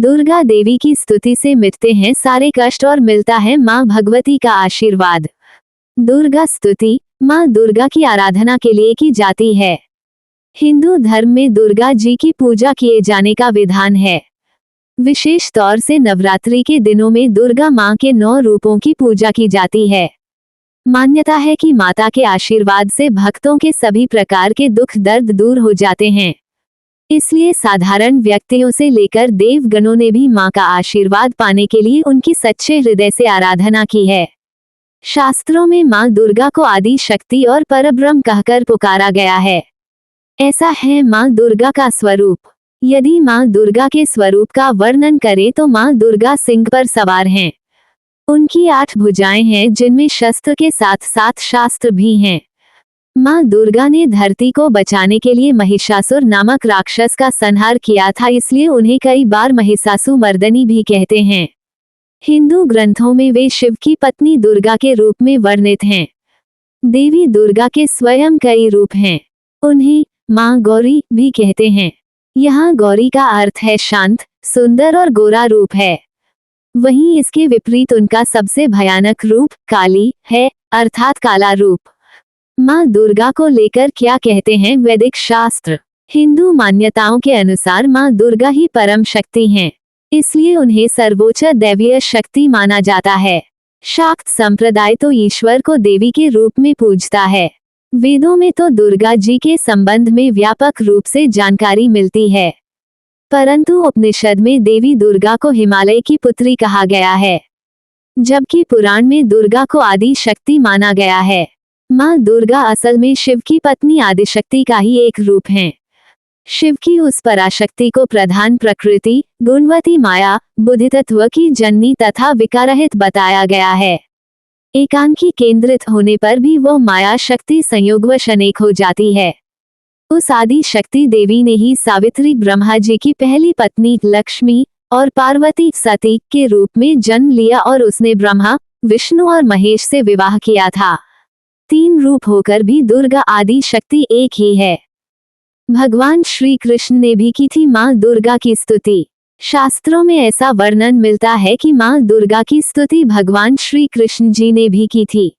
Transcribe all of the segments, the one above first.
दुर्गा देवी की स्तुति से मिटते हैं सारे कष्ट और मिलता है माँ भगवती का आशीर्वाद। दुर्गा स्तुति माँ दुर्गा की आराधना के लिए की जाती है। हिंदू धर्म में दुर्गा जी की पूजा किए जाने का विधान है। विशेष तौर से नवरात्रि के दिनों में दुर्गा माँ के 9 रूपों की पूजा की जाती है। मान्यता है कि माता के आशीर्वाद से भक्तों के सभी प्रकार के दुख दर्द दूर हो जाते हैं। इसलिए साधारण व्यक्तियों से लेकर देवगणों ने भी मां का आशीर्वाद पाने के लिए उनकी सच्चे हृदय से आराधना की है। शास्त्रों में मां दुर्गा को आदि शक्ति और परब्रह्म कहकर पुकारा गया है। ऐसा है मां दुर्गा का स्वरूप। यदि मां दुर्गा के स्वरूप का वर्णन करें तो मां दुर्गा सिंह पर सवार हैं। उनकी 8 भुजाएं हैं जिनमें शस्त्र के साथ साथ शास्त्र भी हैं। मां दुर्गा ने धरती को बचाने के लिए महिषासुर नामक राक्षस का संहार किया था, इसलिए उन्हें कई बार महिषासुरमर्दिनी भी कहते हैं। हिंदू ग्रंथों में वे शिव की पत्नी दुर्गा के रूप में वर्णित हैं। देवी दुर्गा के स्वयं कई रूप हैं। उन्हें मां गौरी भी कहते हैं। यहाँ गौरी का अर्थ है शांत, सुंदर और गोरा रूप है। वहीं इसके विपरीत उनका सबसे भयानक रूप काली है, अर्थात काला रूप। मां दुर्गा को लेकर क्या कहते हैं वैदिक शास्त्र? हिंदू मान्यताओं के अनुसार मां दुर्गा ही परम शक्ति हैं, इसलिए उन्हें सर्वोच्च दैवीय शक्ति माना जाता है। शाक्त संप्रदाय तो ईश्वर को देवी के रूप में पूजता है। वेदों में तो दुर्गा जी के संबंध में व्यापक रूप से जानकारी मिलती है, परंतु उपनिषद में देवी दुर्गा को हिमालय की पुत्री कहा गया है, जबकि पुराण में दुर्गा को आदि शक्ति माना गया है। मां दुर्गा असल में शिव की पत्नी आदिशक्ति का ही एक रूप हैं। शिव की उस पराशक्ति को प्रधान प्रकृति, गुणवती माया, बुद्धितत्व की जननी तथा विकाररहित बताया गया है। एकांकी केंद्रित होने पर भी वह माया शक्ति संयोगवश अनेक हो जाती है। उस आदि शक्ति देवी ने ही सावित्री ब्रह्मा जी की पहली पत्नी लक्ष्मी और पार्वती सती के रूप में जन्म लिया और उसने ब्रह्मा, विष्णु और महेश से विवाह किया था। 3 रूप होकर भी दुर्गा आदि शक्ति एक ही है। भगवान श्री कृष्ण ने भी की थी मां दुर्गा की स्तुति। शास्त्रों में ऐसा वर्णन मिलता है कि मां दुर्गा की स्तुति भगवान श्री कृष्ण जी ने भी की थी।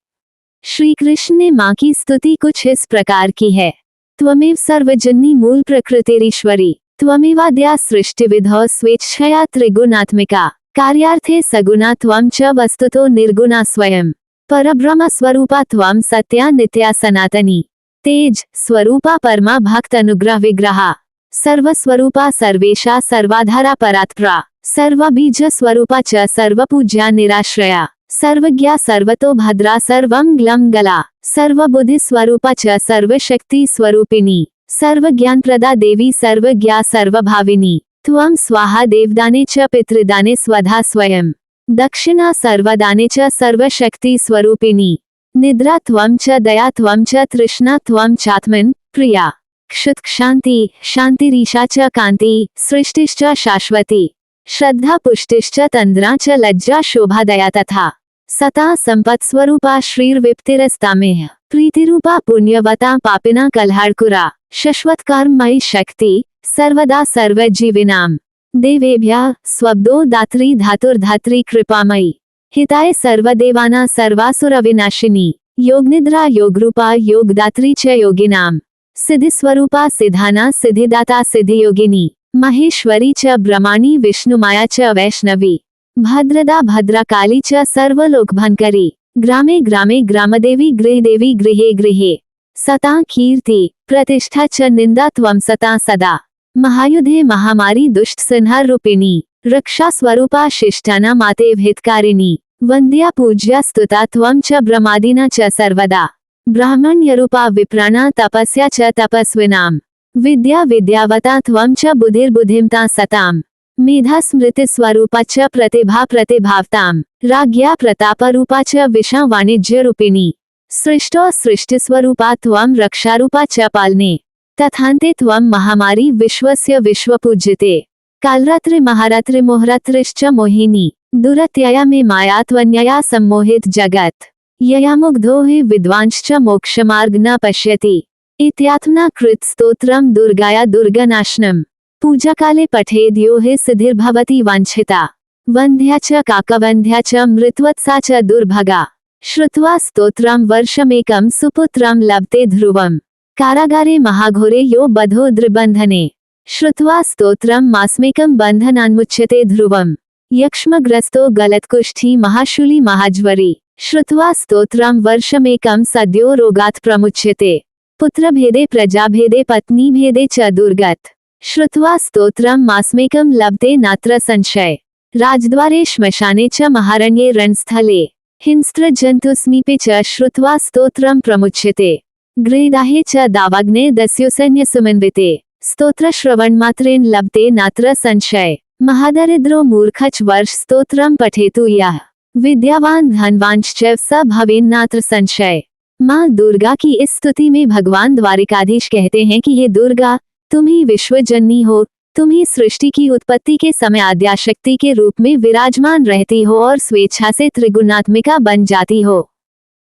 श्री कृष्ण ने मां की स्तुति कुछ इस प्रकार की है। त्वमेव सर्वजननी मूल प्रकृतिरीश्वरी, त्वमेवाद्या सृष्टिविधौ स्वेच्छया त्रिगुणात्मिका, कार्यार्थे सगुणा त्वं च वस्तुतो निर्गुणा स्वयं, परब्रह्म स्वरूपा त्वं सत्या नित्या सनातनी, तेज स्वरूपा परमा भक्त अनुग्रह विग्रहा, सर्वस्वरूपा सर्वेशा सर्वाधारा परात्परा, सर्वबीज स्वरूपा च सर्वपूज्या निराश्रया, सर्वज्ञा सर्वतो भद्रा सर्वं ग्लं गला, सर्वबुद्धि स्वरूपा च सर्वशक्ति स्वरूपिणी, सर्वज्ञानप्रदा देवी सर्वज्ञा सर्वभाविनी, त्वं स्वाहा देवदाने च पितृदाने स्वधा स्वयं, दक्षिणा सर्वदाने च सर्वशक्ति स्वरूपिणी, निद्रा त्वं च दया त्वं च तृष्णा त्वं चात्मन् प्रिया, क्षुत् क्षान्ति शान्तिरीशा च कान्ति, सृष्टिश्च शाश्वती, श्रद्धा पुष्टिश्च तन्द्रा च लज्जा शोभा दया तथा सता संपत् स्वरूपा श्रीर्विप्तिरस्तामेह, प्रीतिरूपा पुण्यवता पापिना कलहार्कुरा, शश्वत्कर्ममयी शक्ति सर्वदा सर्वजीविनां, देवेभ्यः स्वब्दो दात्री धातुर्धात्री कृपामयी, हिताय सर्वदेवाना सर्वासुरविनाशिनी, योगनिद्रा योगरूपा योगदात्री च योगिनां, सिद्धिस्वरूपा सिद्धाना सिद्धिदाता सिद्धियोगिनी, महेश्वरी च ब्रह्माणी विष्णुमाया च वैष्णवी, भद्रदा भद्रकाली च सर्वलोकभंकरी, ग्रामे ग्रामे ग्रामदेवी गृहदेवी गृहे गृहे, सता कीर्ति प्रतिष्ठा च निंदा त्वं सता सदा, महायुधे महामारी दुष्ट संहार रूपिणी, रक्षा स्वरूपा शिष्टाना मातेव हितकारिणी, वंद्या पूज्या स्तुता त्वं च ब्रह्मादिना च सर्वदा, ब्राह्मण्यरूपा विप्राणा तपस्या च तपस्विनां, विद्या विद्यावता त्वं च बुद्धिर्बुद्धिमता सतां, मेधा स्मृति स्वरूपा च प्रतिभा प्रतिभावतां, राज्ञा प्रतापरूपा च विषा वाणिज्य रूपिणी, सृष्टो सृष्टिस्वरूपा त्वं रक्षारूपा च पालने, तथान्ते त्वं महामारी विश्वस्य विश्वपूज्यते, कालरात्रि महारात्रि मोहरात्रिश्च मोहिनी, दुरत्यया मे माया त्वन्यया सम्मोहित जगत्, यया मुग्धो हि विद्वांश्च मोक्षमार्ग न पश्यति, इत्यात्मना कृत स्तोत्रम दुर्गाया दुर्गनाशनम, पूजा काले पठेद्यो हि सिद्धिर्भवति वांछिता वंध्या च काकवंध्या च मृत्वत्सा च दुर्भगा श्रुत्वा स्तोत्रम वर्षमेकं सुपुत्रं लभते ध्रुवम् कारागारे महाघोरे यो बधो द्रिबंधने श्रुत्वा स्तोत्रम मास्मेकं बंधनान्मुच्यते ध्रुवम् यक्ष्मग्रस्तो गलत्कुष्ठी महाशूली महाज्वरी श्रुत्वा स्तोत्रम वर्षमेकं सद्यो रोगात् प्रमुच्यते पुत्रभेदे प्रजाभेदे पत्नीभेदे च दुर्गत श्रुत्वा स्तोत्रम मास्मेकं लभते नात्र संशय राजद्वारे श्मशाने च महारण्ये रणस्थले हिंस्त्र जन्तुसमीपे च श्रुत्वा स्तोत्रम प्रमुच्यते गृहदाहे च दावाग्ने दस्योसैन्य सुमन्विते स्तोत्र श्रवण मात्रेण लभते नात्र संशय महादरिद्रो मूर्खच वर्ष स्तोत्रम पठेतु यः विद्यावान धनवांश्च स भवेन्नात्र संशय। माँ दुर्गा की इस स्तुति में भगवान द्वारिकाधीश कहते हैं कि हे दुर्गा, तुम ही विश्वजननी हो, तुम ही सृष्टि की उत्पत्ति के समय आद्याशक्ति के रूप में विराजमान रहती हो और स्वेच्छा से त्रिगुणात्मिका बन जाती हो।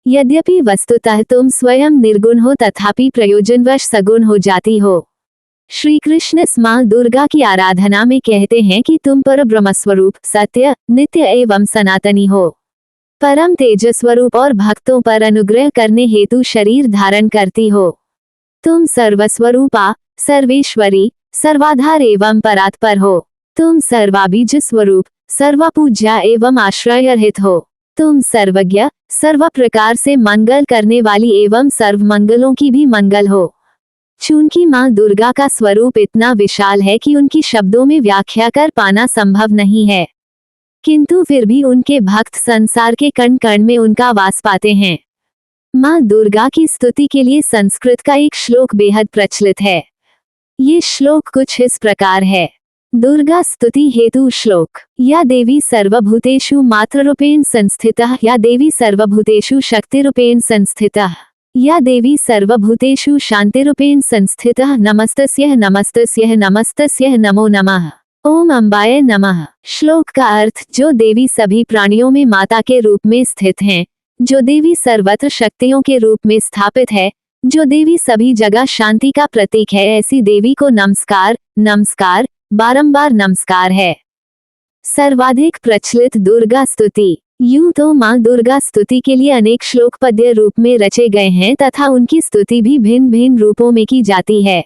यद्यपि वस्तुतः तुम स्वयं निर्गुण हो तथापि प्रयोजनवश सगुण हो जाती हो। श्री कृष्ण माँ दुर्गा की आराधना में कहते हैं कि तुम पर ब्रह्मस्वरूप, सत्य, नित्य एवं सनातनी हो, परम तेजस्वरूप और भक्तों पर अनुग्रह करने हेतु शरीर धारण करती हो। तुम सर्वस्वरूपा, सर्वेश्वरी, सर्वाधार एवं परात्पर हो। तुम सर्वाबीज स्वरूप, सर्वपूज्या एवं आश्रयरहित हो। तुम सर्वज्ञ, सर्व प्रकार से मंगल करने वाली एवं सर्व मंगलों की भी मंगल हो। चूंकि माँ दुर्गा का स्वरूप इतना विशाल है कि उनकी शब्दों में व्याख्या कर पाना संभव नहीं है, किंतु फिर भी उनके भक्त संसार के कण कण में उनका वास पाते हैं। माँ दुर्गा की स्तुति के लिए संस्कृत का एक श्लोक बेहद प्रचलित है। ये श्लोक कुछ इस प्रकार है। दुर्गा स्तुति हेतु श्लोक। या देवी सर्वभूतेषु मातृरूपेण संस्थितः, या देवी सर्वभूतेषु शक्तिरूपेण संस्थितः, या देवी सर्वभूतेषु शांतिरूपेण संस्थितः, नमस्तस्यः नमस्तस्यः नमस्तस्यः नमो नमः। ओम अम्बाय नमः। श्लोक का अर्थ, जो देवी सभी प्राणियों में माता के रूप में स्थित हैं, जो देवी सर्वत्र शक्तियों के रूप में स्थापित है, जो देवी सभी जगह शांति का प्रतीक है, ऐसी देवी को नमस्कार, नमस्कार, बारंबार नमस्कार है। सर्वाधिक प्रचलित दुर्गा स्तुति। यूं तो माँ दुर्गा स्तुति के लिए अनेक श्लोक पद्य रूप में रचे गए हैं तथा उनकी स्तुति भी भिन्न भिन्न रूपों में की जाती है।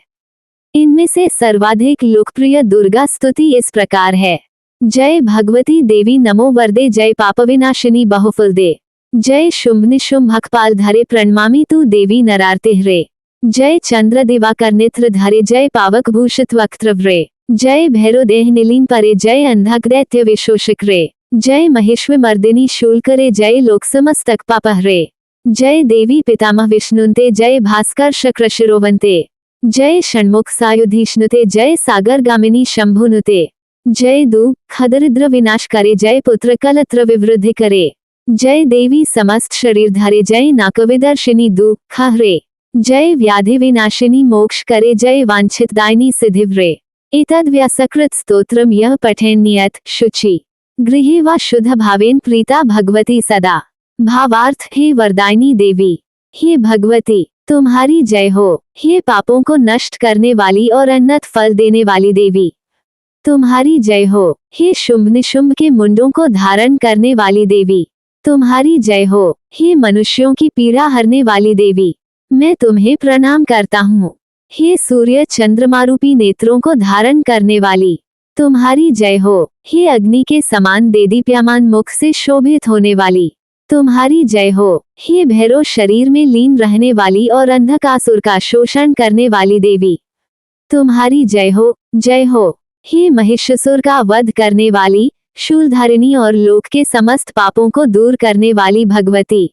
इनमें से सर्वाधिक लोकप्रिय दुर्गा स्तुति इस प्रकार है। जय भगवती देवी नमो वरदे, जय पापविनाशिनी बहुफल दे, जय शुंभ निशुंभ भकपाल धरे, प्रणमामि तू देवी नरार्ते हरे, जय चंद्र दिवाकर नेत्र धरे, जय पावक भूषित वक्त्रव्रे, जय भैरो देह नीलीन परे, जय अंधक दैत्य विशोषिक रे, जय महेश्व मर्दिनी शूलकरे, जय लोक समस्तक पापहरे, जय देवी पितामह विष्णुन्ते, जय भास्कर शक्र शिरोवन्ते, जय षण्मुख सायुधीष्णुते, जय सागर गामिनी शंभुनुते, जय दु खदरिद्र विनाश करे, जय पुत्र कलत्र विवृद्धि करे, जय देवी समस्त शरीर धारे, जय नाकविदर्शिनी दुख हरे, जय व्याधि विनाशिनी मोक्ष करे, जय वांछित दायिनी सिद्धिव्रे। एतद् व्यासकृत स्तोत्रम यह पठेन नियत शुचि गृहे वा शुद्ध भावेन प्रीता भगवती सदा। भावार्थ, हे वरदायिनी देवी, हे भगवती, तुम्हारी जय हो। हे पापों को नष्ट करने वाली और अनंत फल देने वाली देवी, तुम्हारी जय हो। हे शुंभ निशुंभ के मुंडों को धारण करने वाली देवी, तुम्हारी जय हो। हे मनुष्यों की पीड़ा हरने वाली देवी, मैं तुम्हें प्रणाम करता हूँ। हे सूर्य चंद्रमारूपी नेत्रों को धारण करने वाली, तुम्हारी जय हो। हे अग्नि के समान देदीप्यमान मुख से शोभित होने वाली, तुम्हारी जय हो। हे भैरव शरीर में लीन रहने वाली और अंधकासुर का शोषण करने वाली देवी, तुम्हारी जय हो, जय हो। हे महिषासुर का वध करने वाली, शूलधारिणी और लोक के समस्त पापों को दूर करने वाली भगवती,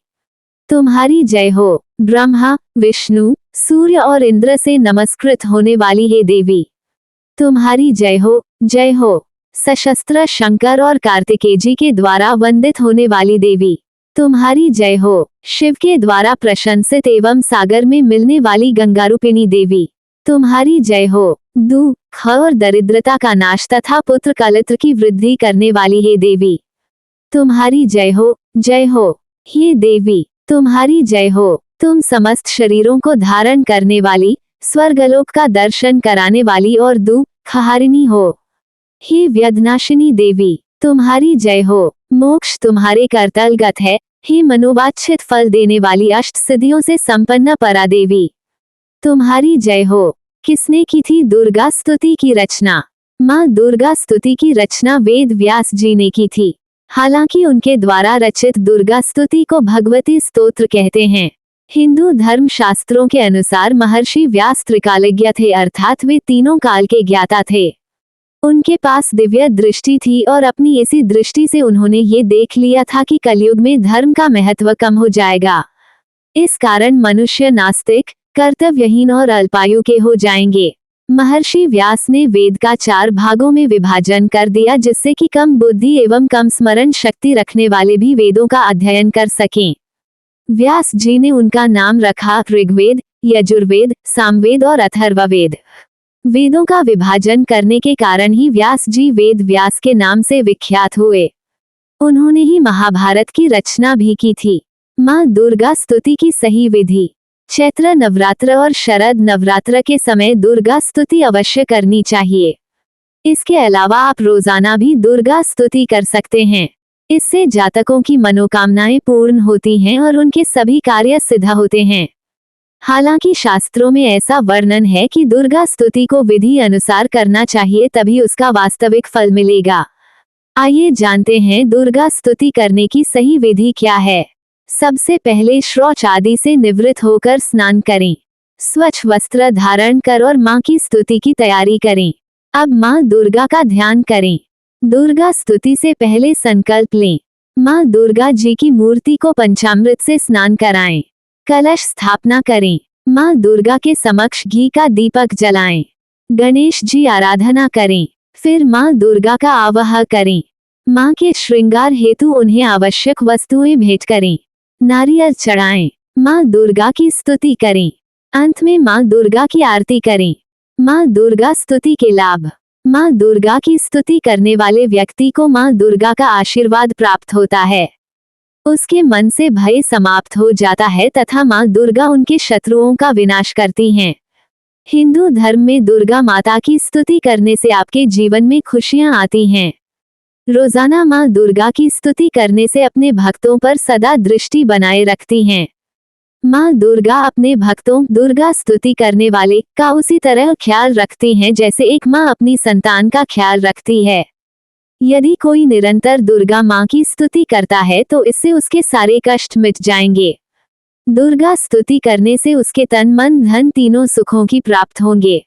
तुम्हारी जय हो। ब्रह्मा, विष्णु, सूर्य और इंद्र से नमस्कृत होने वाली हे देवी, तुम्हारी जय हो, जय हो। सशस्त्र शंकर और कार्तिकेय जी के द्वारा वंदित होने वाली देवी, तुम्हारी जय हो। शिव के द्वारा प्रशंसित एवं सागर में मिलने वाली गंगारूपिणी देवी, तुम्हारी जय हो। दुख और दरिद्रता का नाश तथा पुत्र कलत्र की वृद्धि करने वाली हे देवी, तुम्हारी जय हो, जय हो। हे देवी, तुम्हारी जय हो। तुम समस्त शरीरों को धारण करने वाली, स्वर्गलोक का दर्शन कराने वाली और दुख खहारिणी हो। हे व्यधनाशिनी देवी, तुम्हारी जय हो। मोक्ष तुम्हारे करतलगत है, हे मनोवांछित फल देने वाली अष्ट सिद्धियों से संपन्न परा देवी, तुम्हारी जय हो। किसने की थी दुर्गा स्तुति की रचना? माँ दुर्गा स्तुति की रचना वेद व्यास जी ने की थी। हालांकि उनके द्वारा रचित दुर्गा स्तुति को भगवती स्तोत्र कहते हैं। हिंदू धर्म शास्त्रों के अनुसार महर्षि व्यास त्रिकालज्ञ थे, अर्थात वे तीनों काल के ज्ञाता थे। उनके पास दिव्य दृष्टि थी और अपनी इसी दृष्टि से उन्होंने ये देख लिया था कि कलयुग में धर्म का महत्व कम हो जाएगा। इस कारण मनुष्य नास्तिक, कर्तव्यहीन और अल्पायु के हो जाएंगे। महर्षि व्यास ने वेद का 4 भागों में विभाजन कर दिया, जिससे कि कम बुद्धि एवं कम स्मरण शक्ति रखने वाले भी वेदों का अध्ययन कर सकें। व्यास जी ने उनका नाम रखा ऋग्वेद, यजुर्वेद, सामवेद और अथर्ववेद। वेदों का विभाजन करने के कारण ही व्यास जी वेद व्यास के नाम से विख्यात हुए। उन्होंने ही महाभारत की रचना भी की थी। माँ दुर्गा स्तुति की सही विधि। चैत्र नवरात्र और शरद नवरात्र के समय दुर्गा स्तुति अवश्य करनी चाहिए। इसके अलावा आप रोजाना भी दुर्गा स्तुति कर सकते हैं। इससे जातकों की मनोकामनाएं पूर्ण होती हैं और उनके सभी कार्य सिद्ध होते हैं। हालांकि शास्त्रों में ऐसा वर्णन है कि दुर्गा स्तुति को विधि अनुसार करना चाहिए, तभी उसका वास्तविक फल मिलेगा। आइए जानते हैं दुर्गा स्तुति करने की सही विधि क्या है। सबसे पहले शौच आदि से निवृत्त होकर स्नान करें। स्वच्छ वस्त्र धारण कर और माँ की स्तुति की तैयारी करें। अब माँ दुर्गा का ध्यान करें। दुर्गा स्तुति से पहले संकल्प लें। माँ दुर्गा जी की मूर्ति को पंचामृत से स्नान कराएं। कलश स्थापना करें। माँ दुर्गा के समक्ष घी का दीपक जलाएं। गणेश जी आराधना करें। फिर माँ दुर्गा का आवाहन करें। माँ के श्रृंगार हेतु उन्हें आवश्यक वस्तुएं भेंट करें। नारियल चढ़ाएं। माँ दुर्गा की स्तुति करें। अंत में माँ दुर्गा की आरती करें। माँ दुर्गा स्तुति के लाभ। माँ दुर्गा की स्तुति करने वाले व्यक्ति को माँ दुर्गा का आशीर्वाद प्राप्त होता है। उसके मन से भय समाप्त हो जाता है तथा माँ दुर्गा उनके शत्रुओं का विनाश करती हैं। हिंदू धर्म में दुर्गा माता की स्तुति करने से आपके जीवन में खुशियाँ आती हैं। रोजाना माँ दुर्गा की स्तुति करने से अपने भक्तों पर सदा दृष्टि बनाए रखती हैं। माँ दुर्गा अपने भक्तों दुर्गा स्तुति करने वाले का उसी तरह ख्याल रखती हैं जैसे एक माँ अपनी संतान का ख्याल रखती है। यदि कोई निरंतर दुर्गा माँ की स्तुति करता है तो इससे उसके सारे कष्ट मिट जाएंगे। दुर्गा स्तुति करने से उसके तन मन धन तीनों सुखों की प्राप्त होंगे।